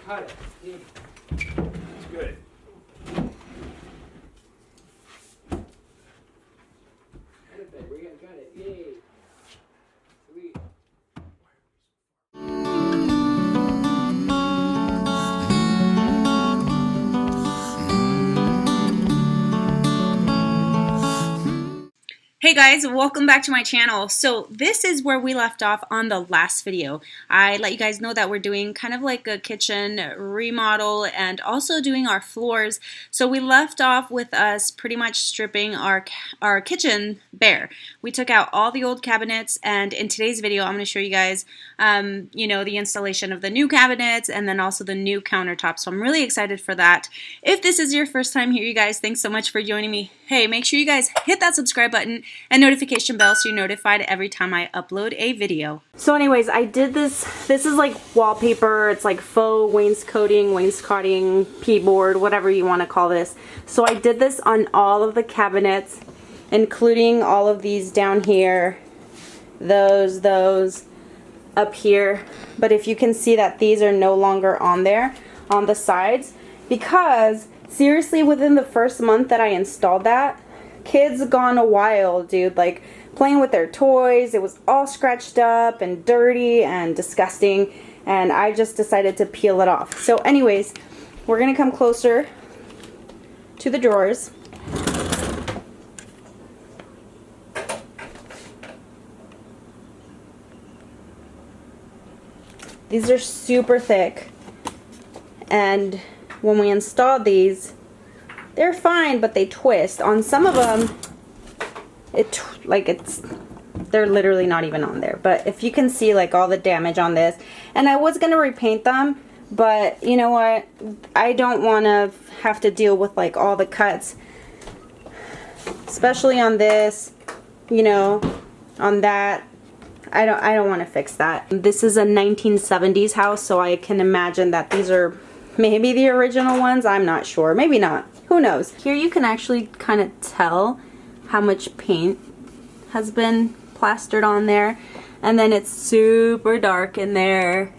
cut it. It's good. Perfect. We got it. Yay. Sweet. Hey guys, welcome back to my channel. So this is where we left off on the last video. I let you guys know that we're doing kind of like a kitchen remodel and also doing our floors. So we left off with us pretty much stripping our kitchen bare. We took out all the old cabinets, and in today's video I'm going to show you guys the installation of the new cabinets and then also the new countertops. So I'm really excited for that. If this is your first time here, you guys, thanks so much for joining me. Hey, make sure you guys hit that subscribe button and notification bell so you're notified every time I upload a video. So anyways, I did this. This is like wallpaper. It's like faux wainscoting, pea-board, whatever you want to call this. So I did this on all of the cabinets, including all of these down here, those up here. But if you can see that these are no longer on there on the sides, because seriously, within the first month that I installed that, kids gone wild, dude, like playing with their toys. It was all scratched up and dirty and disgusting, and I just decided to peel it off. So anyways, we're gonna come closer to the drawers. These are super thick, and when we installed these, they're fine, but they twist. On some of them, they're literally not even on there. But if you can see like all the damage on this, and I was gonna repaint them, but you know what? I don't want to have to deal with like all the cuts, especially on this, on that. I don't want to fix that. This is a 1970s house, so I can imagine that these are maybe the original ones. I'm not sure. Maybe not. Who knows? Here you can actually kind of tell how much paint has been plastered on there. And then it's super dark in there.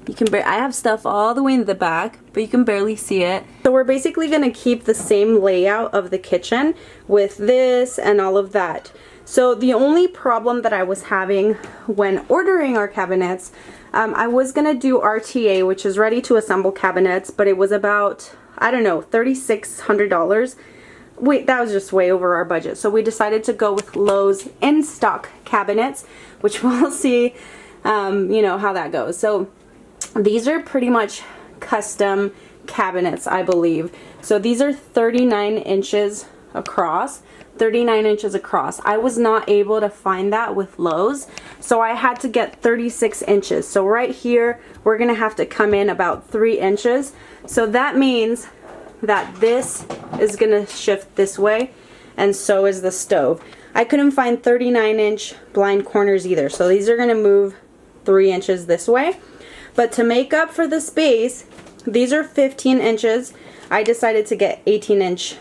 You can I have stuff all the way in the back, but you can barely see it. So we're basically going to keep the same layout of the kitchen with this and all of that. So the only problem that I was having when ordering our cabinets, I was going to do RTA, which is ready to assemble cabinets, but it was about, I don't know, $3,600. Wait, that was just way over our budget. So we decided to go with Lowe's in stock cabinets, which we'll see, how that goes. So these are pretty much custom cabinets, I believe. So these are 39 inches across. 39 inches across. I was not able to find that with Lowe's, so I had to get 36 inches. So right here, we're gonna have to come in about 3 inches. So that means that this is gonna shift this way, and so is the stove. I couldn't find 39-inch blind corners either, so these are gonna move 3 inches this way. But to make up for the space, these are 15 inches. I decided to get 18-inch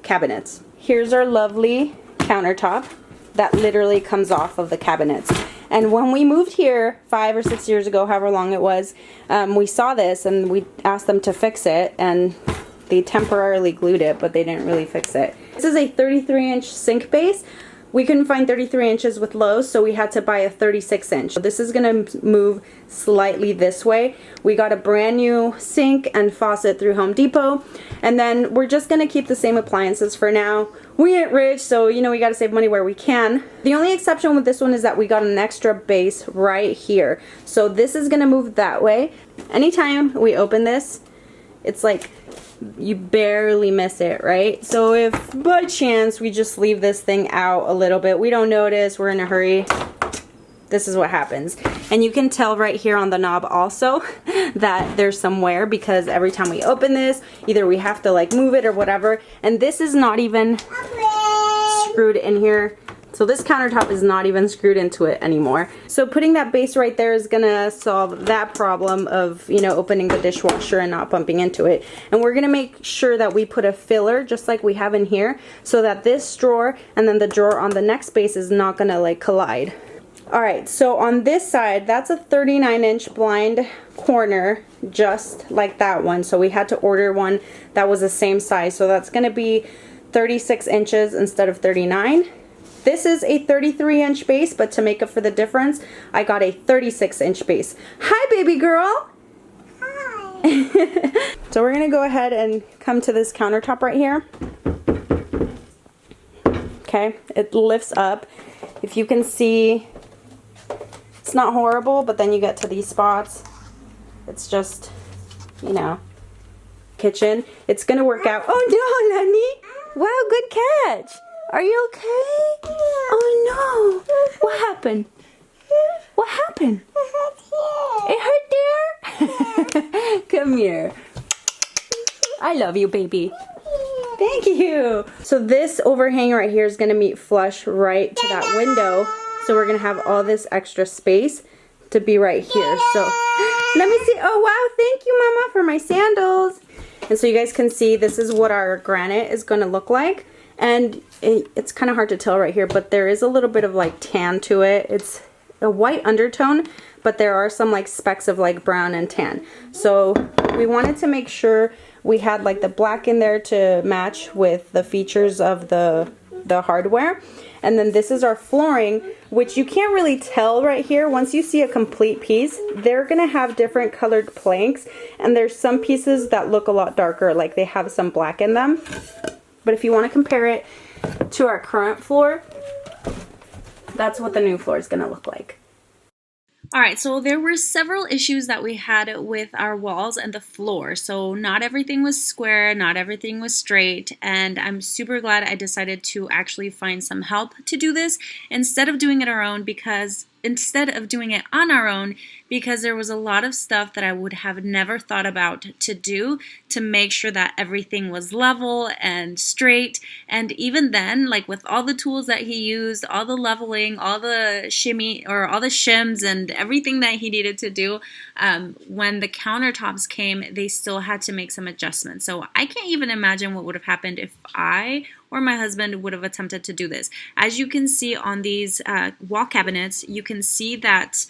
cabinets. Here's our lovely countertop that literally comes off of the cabinets. And when we moved here 5 or 6 years ago, however long it was, we saw this and we asked them to fix it, and they temporarily glued it, but they didn't really fix it. This is a 33-inch sink base. We couldn't find 33 inches with Lowe's, so we had to buy a 36-inch. So this is gonna move slightly this way. We got a brand new sink and faucet through Home Depot, and then we're just gonna keep the same appliances for now. We ain't rich, so we gotta save money where we can. The only exception with this one is that we got an extra base right here. So this is gonna move that way. Anytime we open this, it's like you barely miss it, right? So if by chance we just leave this thing out a little bit, we don't notice, we're in a hurry, this is what happens. And you can tell right here on the knob also that there's some wear, because every time we open this, either we have to like move it or whatever, and this is not even screwed in here. So this countertop is not even screwed into it anymore. So putting that base right there is gonna solve that problem of, opening the dishwasher and not bumping into it. And we're gonna make sure that we put a filler just like we have in here, so that this drawer and then the drawer on the next base is not gonna like collide. All right, so on this side, that's a 39-inch blind corner, just like that one. So we had to order one that was the same size. So that's gonna be 36 inches instead of 39. This is a 33-inch base, but to make up for the difference, I got a 36-inch base. Hi, baby girl. Hi. So we're gonna go ahead and come to this countertop right here. Okay, it lifts up. If you can see, it's not horrible, but then you get to these spots. It's just, you know, kitchen. It's gonna work out. Oh no, Lani! Wow, good catch. Are you okay? Oh no! What happened? What happened? It hurt there? Come here. I love you, baby. Thank you. So this overhang right here is gonna meet flush right to that window. So we're gonna have all this extra space to be right here. So let me see. Oh wow, thank you, Mama, for my sandals. And so you guys can see this is what our granite is gonna look like. And it's kind of hard to tell right here, but there is a little bit of like tan to it. It's a white undertone, but there are some like specks of like brown and tan. So we wanted to make sure we had like the black in there to match with the features of the hardware. And then this is our flooring, which you can't really tell right here. Once you see a complete piece, they're gonna have different colored planks, and there's some pieces that look a lot darker, like they have some black in them. But if you want to compare it to our current floor, that's what the new floor is gonna look like. Alright, so there were several issues that we had with our walls and the floor. So not everything was square, not everything was straight, and I'm super glad I decided to actually find some help to do this instead of doing it on our own, because there was a lot of stuff that I would have never thought about to do to make sure that everything was level and straight. And even then, like with all the tools that he used, all the leveling, all the shims and everything that he needed to do, when the countertops came, they still had to make some adjustments. So I can't even imagine what would have happened if I or my husband would have attempted to do this. As you can see on these wall cabinets, you can see that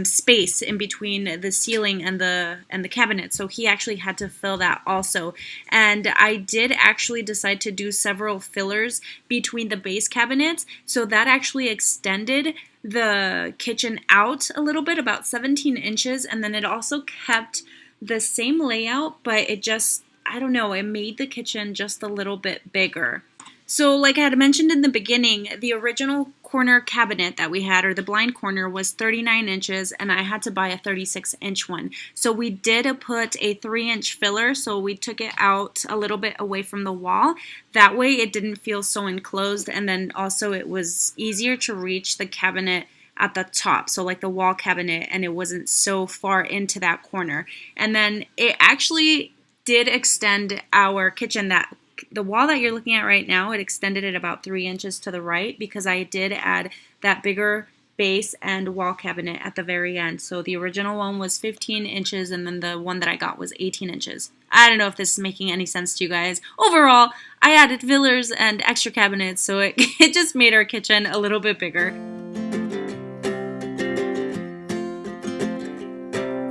space in between the ceiling and the cabinet. So he actually had to fill that also. And I did actually decide to do several fillers between the base cabinets. So that actually extended the kitchen out a little bit, about 17 inches. And then it also kept the same layout, but it just, I don't know, it made the kitchen just a little bit bigger. So like I had mentioned in the beginning, the original corner cabinet that we had, or the blind corner, was 39 inches, and I had to buy a 36-inch one. So we did put a 3-inch filler, so we took it out a little bit away from the wall. That way it didn't feel so enclosed, and then also it was easier to reach the cabinet at the top, so like the wall cabinet, and it wasn't so far into that corner. And then it actually did extend our kitchen. That the wall that you're looking at right now, it extended it about 3 inches to the right, because I did add that bigger base and wall cabinet at the very end. So the original one was 15 inches, and then the one that I got was 18 inches. I don't know if this is making any sense to you guys. Overall, I added fillers and extra cabinets, so it just made our kitchen a little bit bigger.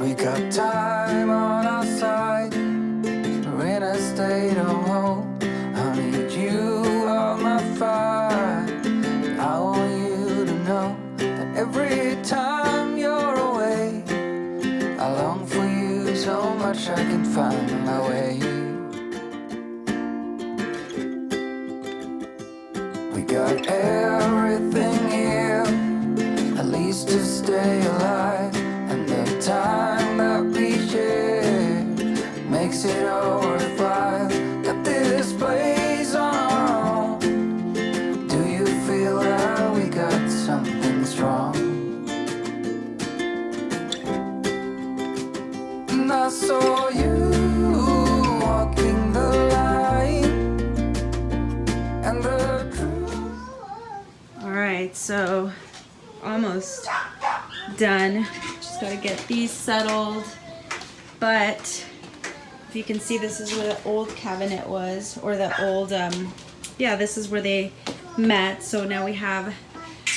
We got time on our side. We're in a state of hope. I need you on my fire. I want you to know that every time you're away, I long for you so much I can find my way. We got everything here, at least to stay alive. And the time that we share makes it all worthwhile. Got this place on our own. Do you feel that we got something strong? And I saw you walking the line, and the truth. Alright, so almost done. Just gotta get these settled. But if you can see, this is where the old cabinet was, or the old, yeah, this is where they met. So now we have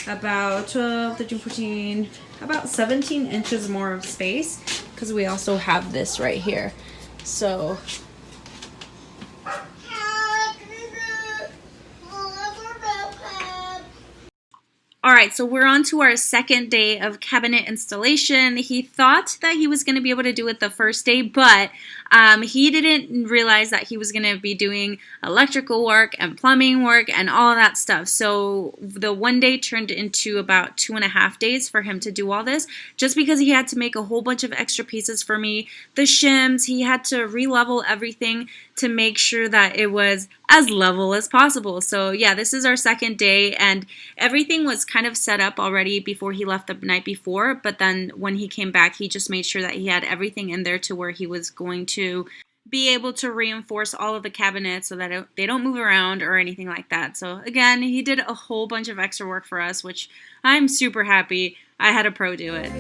about 12, 13, 14, about 17 inches more of space, because we also have this right here. So alright, so we're on to our second day of cabinet installation. He thought that he was going to be able to do it the first day, but he didn't realize that he was going to be doing electrical work and plumbing work and all that stuff. So the one day turned into about 2.5 days for him to do all this, just because he had to make a whole bunch of extra pieces for me. The shims, he had to re-level everything to make sure that it was as level as possible. So yeah, this is our second day, and everything was kind of set up already before he left the night before, but then when he came back, he just made sure that he had everything in there to where he was going to be able to reinforce all of the cabinets so that they don't move around or anything like that. So again, he did a whole bunch of extra work for us, which I'm super happy I had a pro do it.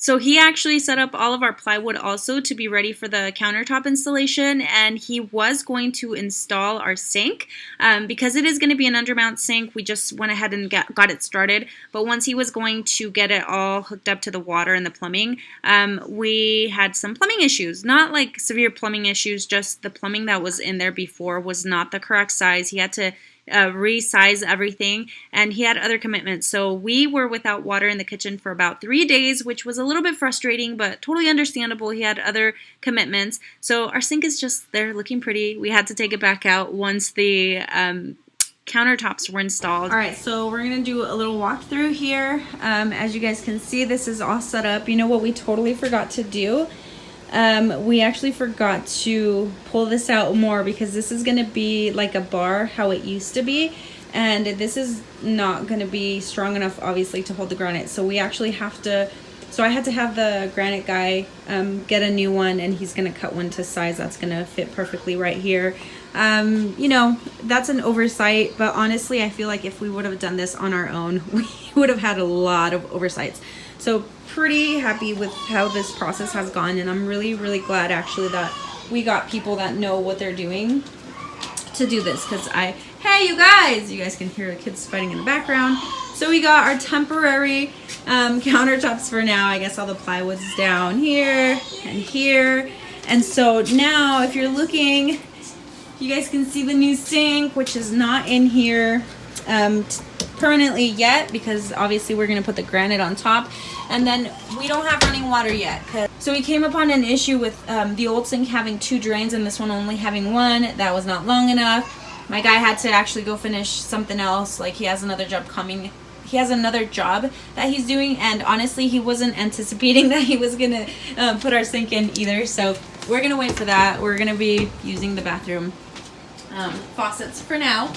So he actually set up all of our plywood also to be ready for the countertop installation, and he was going to install our sink. Because it is going to be an undermount sink, we just went ahead and got it started. But once he was going to get it all hooked up to the water and the plumbing, we had some plumbing issues. Not like severe plumbing issues, just the plumbing that was in there before was not the correct size. He had to resize everything, and he had other commitments. So we were without water in the kitchen for about 3 days, which was a little bit frustrating, but totally understandable. He had other commitments. So our sink is just there looking pretty. We had to take it back out once the countertops were installed. All right, so we're gonna do a little walkthrough here. As you guys can see, this is all set up. You know what we totally forgot to do? We actually forgot to pull this out more, because this is going to be like a bar how it used to be, and this is not going to be strong enough obviously to hold the granite, so we actually have to, so I had to have the granite guy get a new one, and he's going to cut one to size that's going to fit perfectly right here. You know, that's an oversight, but honestly I feel like if we would have done this on our own, we would have had a lot of oversights. So pretty happy with how this process has gone, and I'm really glad actually that we got people that know what they're doing to do this, because hey you guys can hear the kids fighting in the background. So we got our temporary countertops for now. I guess all the plywood's down here and here. And so now if you're looking, you guys can see the new sink, which is not in here permanently yet, because obviously we're gonna put the granite on top. And then we don't have running water yet. So we came upon an issue with the old sink having 2 drains and this one only having 1. That was not long enough. My guy had to actually go finish something else. Like, he has another job coming. He has another job that he's doing, and honestly he wasn't anticipating that he was gonna put our sink in either. So we're gonna wait for that. We're gonna be using the bathroom faucets for now,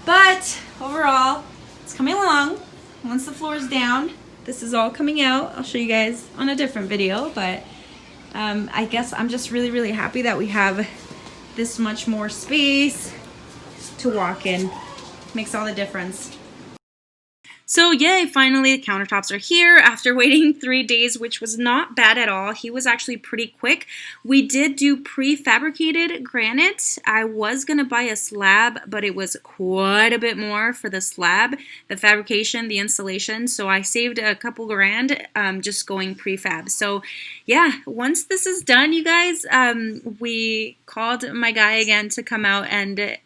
but overall it's coming along. Once the floor is down, this is all coming out. I'll show you guys on a different video, but I guess I'm just really happy that we have this much more space to walk in. Makes all the difference. So yay, finally the countertops are here after waiting 3 days, which was not bad at all. He was actually pretty quick. We did do prefabricated granite. I was gonna buy a slab, but it was quite a bit more for the slab, the fabrication, the installation. So I saved a couple grand just going prefab. So yeah, once this is done, you guys, we called my guy again to come out and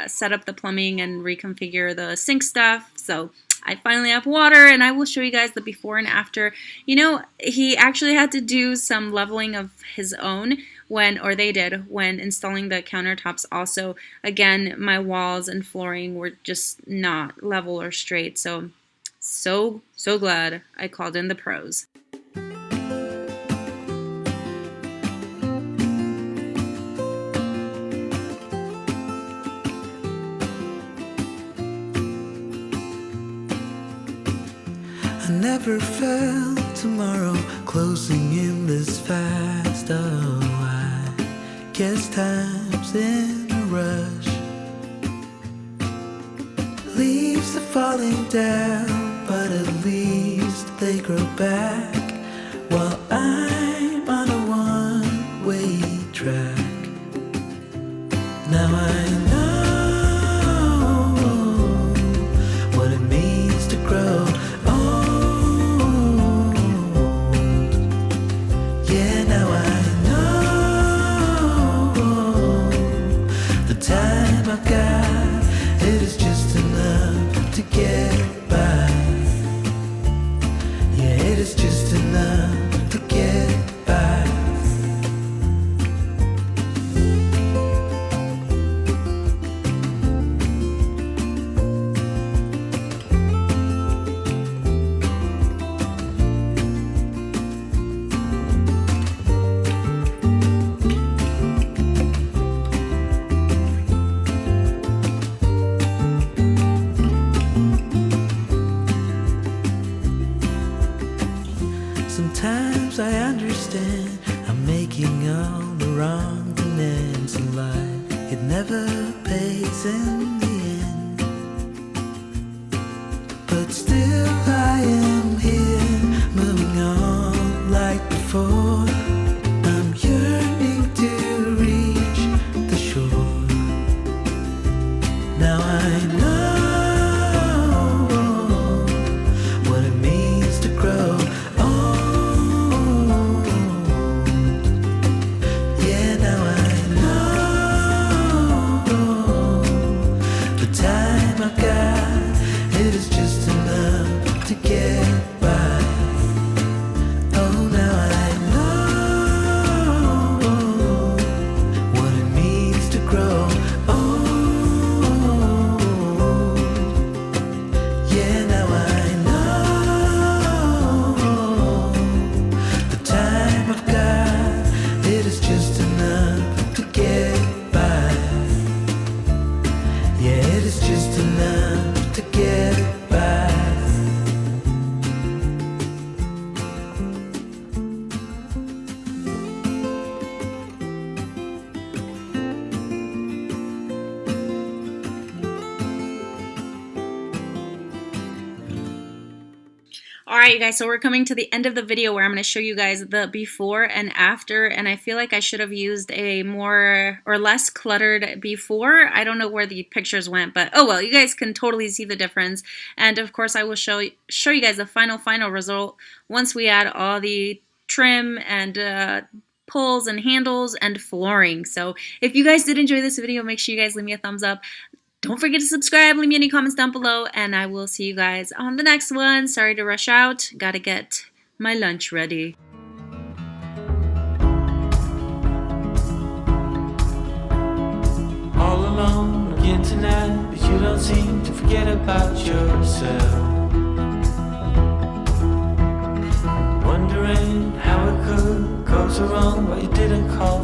set up the plumbing and reconfigure the sink stuff. So I finally have water, and I will show you guys the before and after. You know, he actually had to do some leveling of his own when installing the countertops also. Again, my walls and flooring were just not level or straight. So glad I called in the pros. I never felt tomorrow closing in this fast. Oh, I guess time's in a rush. Leaves are falling down, but at least they grow back, while I'm on a one-way track. Now I know what it means to grow. Sometimes I understand I'm making all the wrong demands in life. It never pays in the end, but still I am here, moving on like before. I'm yearning to reach the shore. Now I know what it means to grow. Alright you guys, so we're coming to the end of the video where I'm going to show you guys the before and after, and I feel like I should have used a more or less cluttered before. I don't know where the pictures went, but oh well, you guys can totally see the difference. And of course I will show you guys the final result once we add all the trim and pulls and handles and flooring. So if you guys did enjoy this video, make sure you guys leave me a thumbs up. Don't forget to subscribe, leave me any comments down below, and I will see you guys on the next one. Sorry to rush out. Gotta get my lunch ready. All alone again tonight, but you don't seem to forget about yourself. Wondering how it could go so wrong, but you didn't call